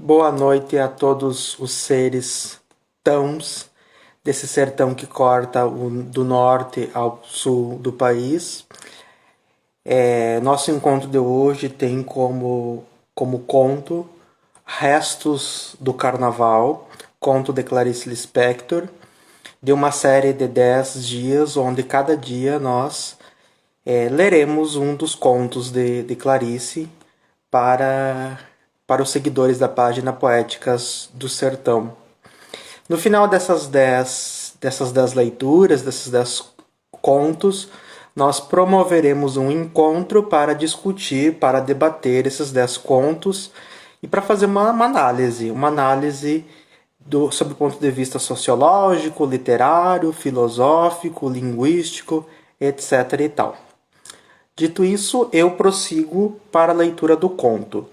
Boa noite a todos os seres tãos desse sertão que corta do norte ao sul do país. Nosso encontro de hoje tem como conto Restos do Carnaval, conto de Clarice Lispector, de uma série de 10 dias, onde cada dia nós leremos um dos contos de Clarice para os seguidores da página Poéticas do Sertão. No final dessas dez leituras, desses 10 contos, nós promoveremos um encontro para discutir, para debater esses 10 contos e para fazer uma análise sob o ponto de vista sociológico, literário, filosófico, linguístico, etc. e tal. Dito isso, eu prossigo para a leitura do conto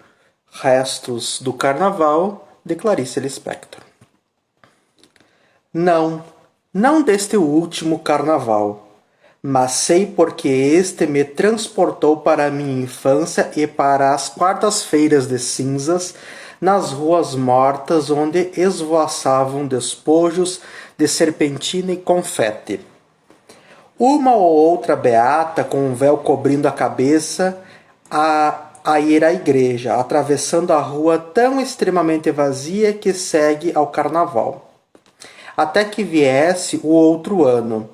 Restos do Carnaval, de Clarice Lispector. Não deste último carnaval, mas sei porque este me transportou para a minha infância e para as quartas-feiras de cinzas, nas ruas mortas onde esvoaçavam despojos de serpentina e confete. Uma ou outra beata com um véu cobrindo a cabeça a ir à igreja, atravessando a rua tão extremamente vazia que segue ao carnaval. Até que viesse o outro ano.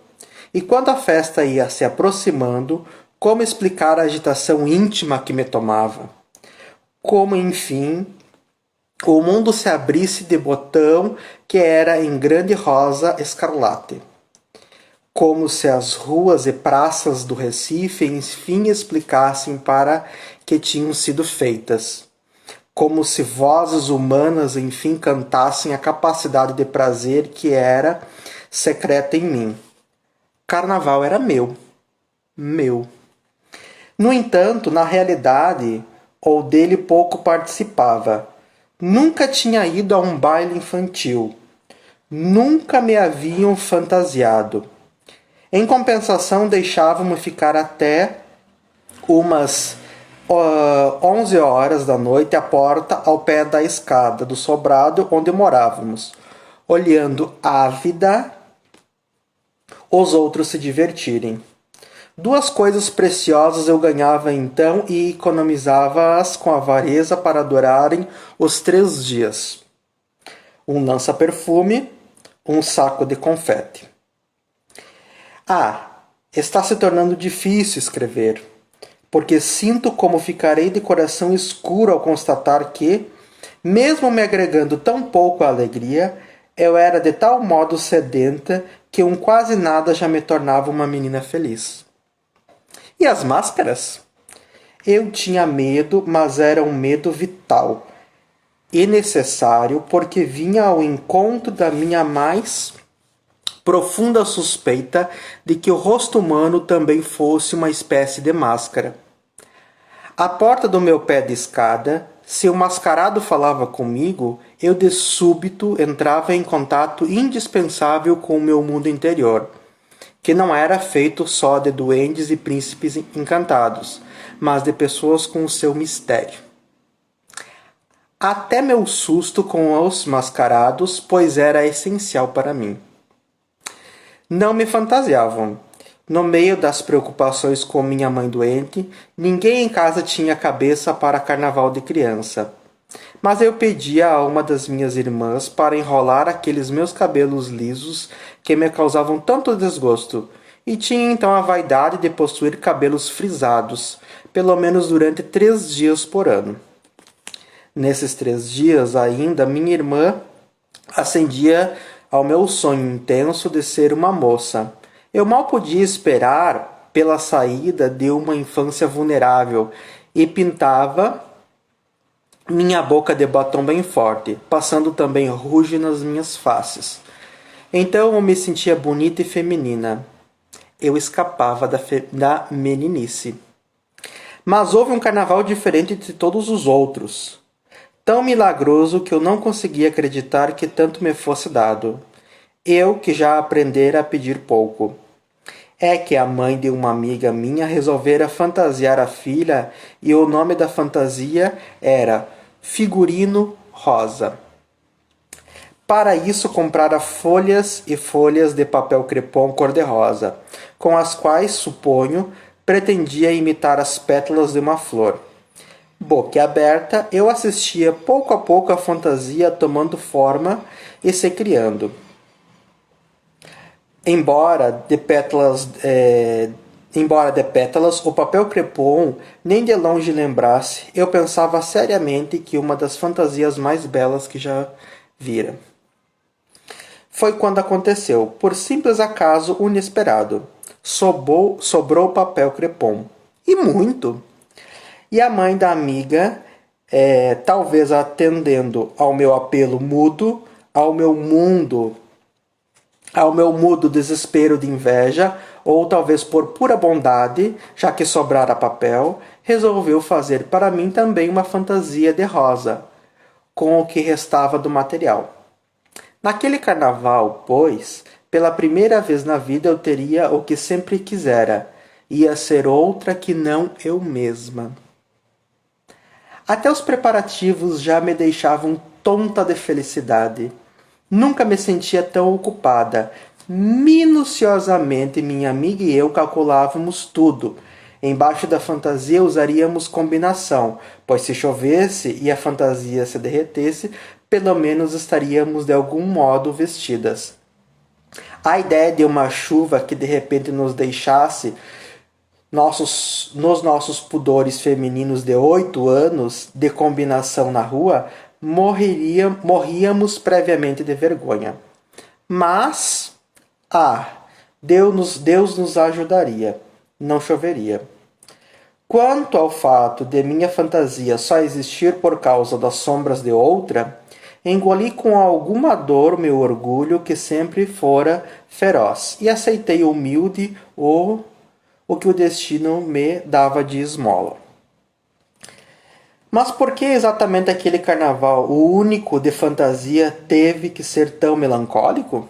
E quando a festa ia se aproximando, como explicar a agitação íntima que me tomava? Como, enfim, o mundo se abrisse de botão que era em grande rosa escarlate. Como se as ruas e praças do Recife enfim explicassem para que tinham sido feitas. Como se vozes humanas enfim cantassem a capacidade de prazer que era secreta em mim. Carnaval era meu. No entanto, na realidade, ou dele pouco participava. Nunca tinha ido a um baile infantil. Nunca me haviam fantasiado. Em compensação, deixavam-me ficar até umas 11 horas da noite à porta ao pé da escada do sobrado onde morávamos, olhando ávida os outros se divertirem. 2 coisas preciosas eu ganhava então e economizava-as com avareza para durarem os 3 dias. Um lança-perfume, um saco de confete. Está se tornando difícil escrever, porque sinto como ficarei de coração escuro ao constatar que, mesmo me agregando tão pouco à alegria, eu era de tal modo sedenta que um quase nada já me tornava uma menina feliz. E as máscaras? Eu tinha medo, mas era um medo vital e necessário, porque vinha ao encontro da minha mais profunda suspeita de que o rosto humano também fosse uma espécie de máscara. À porta do meu pé de escada, se o mascarado falava comigo, eu de súbito entrava em contato indispensável com o meu mundo interior, que não era feito só de duendes e príncipes encantados, mas de pessoas com o seu mistério. Até meu susto com os mascarados, pois era essencial para mim. Não me fantasiavam. No meio das preocupações com minha mãe doente, ninguém em casa tinha cabeça para carnaval de criança. Mas eu pedia a uma das minhas irmãs para enrolar aqueles meus cabelos lisos que me causavam tanto desgosto, e tinha então a vaidade de possuir cabelos frisados, pelo menos durante 3 dias por ano. Nesses 3 dias ainda, minha irmã acendia ao meu sonho intenso de ser uma moça. Eu mal podia esperar pela saída de uma infância vulnerável e pintava minha boca de batom bem forte, passando também ruge nas minhas faces. Então eu me sentia bonita e feminina. Eu escapava da meninice. Mas houve um carnaval diferente de todos os outros. Tão milagroso que eu não conseguia acreditar que tanto me fosse dado. Eu que já aprendera a pedir pouco. É que a mãe de uma amiga minha resolvera fantasiar a filha e o nome da fantasia era figurino rosa. Para isso comprara folhas e folhas de papel crepom cor-de-rosa, com as quais, suponho, pretendia imitar as pétalas de uma flor. Boquiaberta, eu assistia pouco a pouco a fantasia tomando forma e se criando. Embora de pétalas, o papel crepom nem de longe lembrasse, eu pensava seriamente que uma das fantasias mais belas que já vira. Foi quando aconteceu, por simples acaso inesperado. Sobrou papel crepom. E muito! E a mãe da amiga, talvez atendendo ao meu apelo mudo, ao meu mudo desespero de inveja, ou talvez por pura bondade, já que sobrara papel, resolveu fazer para mim também uma fantasia de rosa, com o que restava do material. Naquele carnaval, pois, pela primeira vez na vida eu teria o que sempre quisera, ia ser outra que não eu mesma. Até os preparativos já me deixavam tonta de felicidade. Nunca me sentia tão ocupada. Minuciosamente, minha amiga e eu calculávamos tudo. Embaixo da fantasia usaríamos combinação, pois se chovesse e a fantasia se derretesse, pelo menos estaríamos de algum modo vestidas. A ideia de uma chuva que de repente nos deixasse nos nossos pudores femininos de 8 anos de combinação na rua, morríamos previamente de vergonha. Mas, Deus nos ajudaria. Não choveria. Quanto ao fato de minha fantasia só existir por causa das sombras de outra, engoli com alguma dor meu orgulho que sempre fora feroz e aceitei humilde o que o destino me dava de esmola. Mas por que exatamente aquele carnaval, o único de fantasia, teve que ser tão melancólico?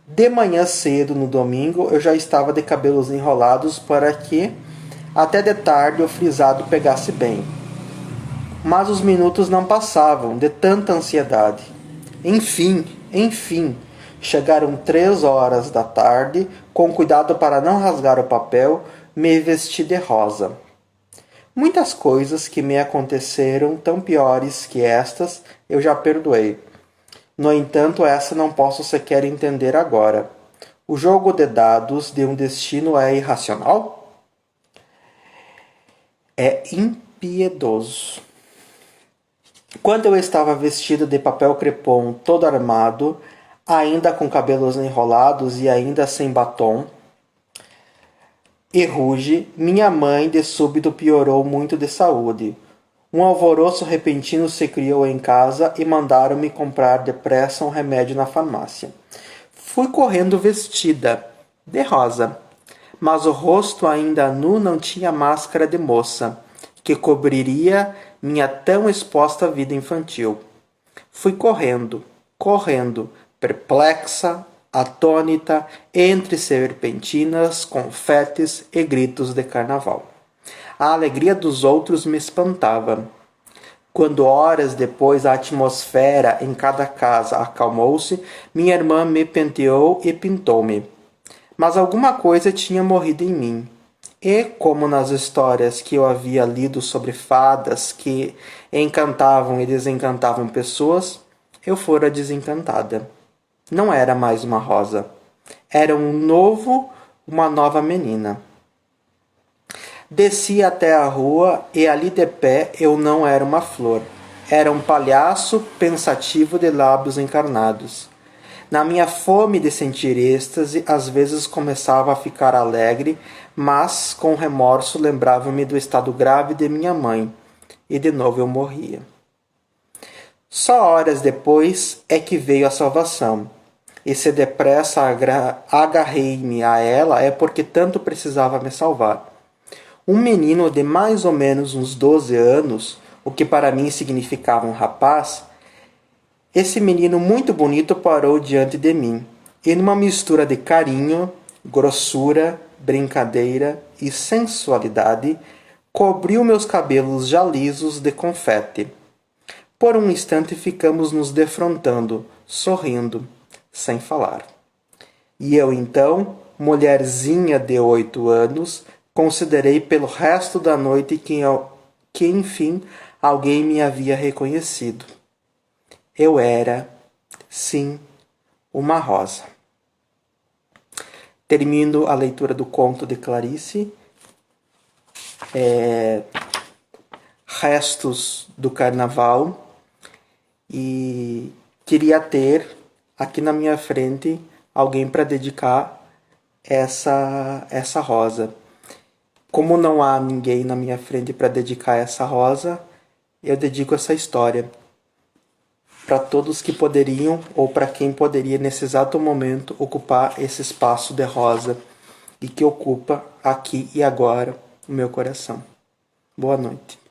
De manhã cedo, no domingo, eu já estava de cabelos enrolados para que, até de tarde, o frisado pegasse bem. Mas os minutos não passavam, de tanta ansiedade. Enfim, chegaram 3 horas da tarde, com cuidado para não rasgar o papel, me vesti de rosa. Muitas coisas que me aconteceram tão piores que estas, eu já perdoei. No entanto, essa não posso sequer entender agora. O jogo de dados de um destino é irracional? É impiedoso. Quando eu estava vestido de papel crepom, todo armado, ainda com cabelos enrolados e ainda sem batom e ruge, minha mãe de súbito piorou muito de saúde. Um alvoroço repentino se criou em casa e mandaram-me comprar depressa um remédio na farmácia. Fui correndo vestida, de rosa, mas o rosto ainda nu não tinha máscara de moça, que cobriria minha tão exposta vida infantil. Fui correndo, perplexa, atônita, entre serpentinas, confetes e gritos de carnaval. A alegria dos outros me espantava. Quando horas depois a atmosfera em cada casa acalmou-se, minha irmã me penteou e pintou-me. Mas alguma coisa tinha morrido em mim. E, como nas histórias que eu havia lido sobre fadas que encantavam e desencantavam pessoas, eu fora desencantada. Não era mais uma rosa. Era uma nova menina. Desci até a rua e ali de pé eu não era uma flor. Era um palhaço pensativo de lábios encarnados. Na minha fome de sentir êxtase, às vezes começava a ficar alegre, mas com remorso lembrava-me do estado grave de minha mãe, e de novo eu morria. Só horas depois é que veio a salvação, e se depressa agarrei-me a ela é porque tanto precisava me salvar. Um menino de mais ou menos uns 12 anos, o que para mim significava um rapaz, esse menino muito bonito parou diante de mim, e numa mistura de carinho, grossura, brincadeira e sensualidade, cobriu meus cabelos já lisos de confete. Por um instante ficamos nos defrontando, sorrindo, sem falar. E eu então, mulherzinha de 8 anos, considerei pelo resto da noite que enfim alguém me havia reconhecido. Eu era, sim, uma rosa. Termino a leitura do conto de Clarice. Restos do carnaval. E queria ter aqui na minha frente alguém para dedicar essa rosa. Como não há ninguém na minha frente para dedicar essa rosa, eu dedico essa história para todos que poderiam ou para quem poderia nesse exato momento ocupar esse espaço de rosa e que ocupa aqui e agora o meu coração. Boa noite.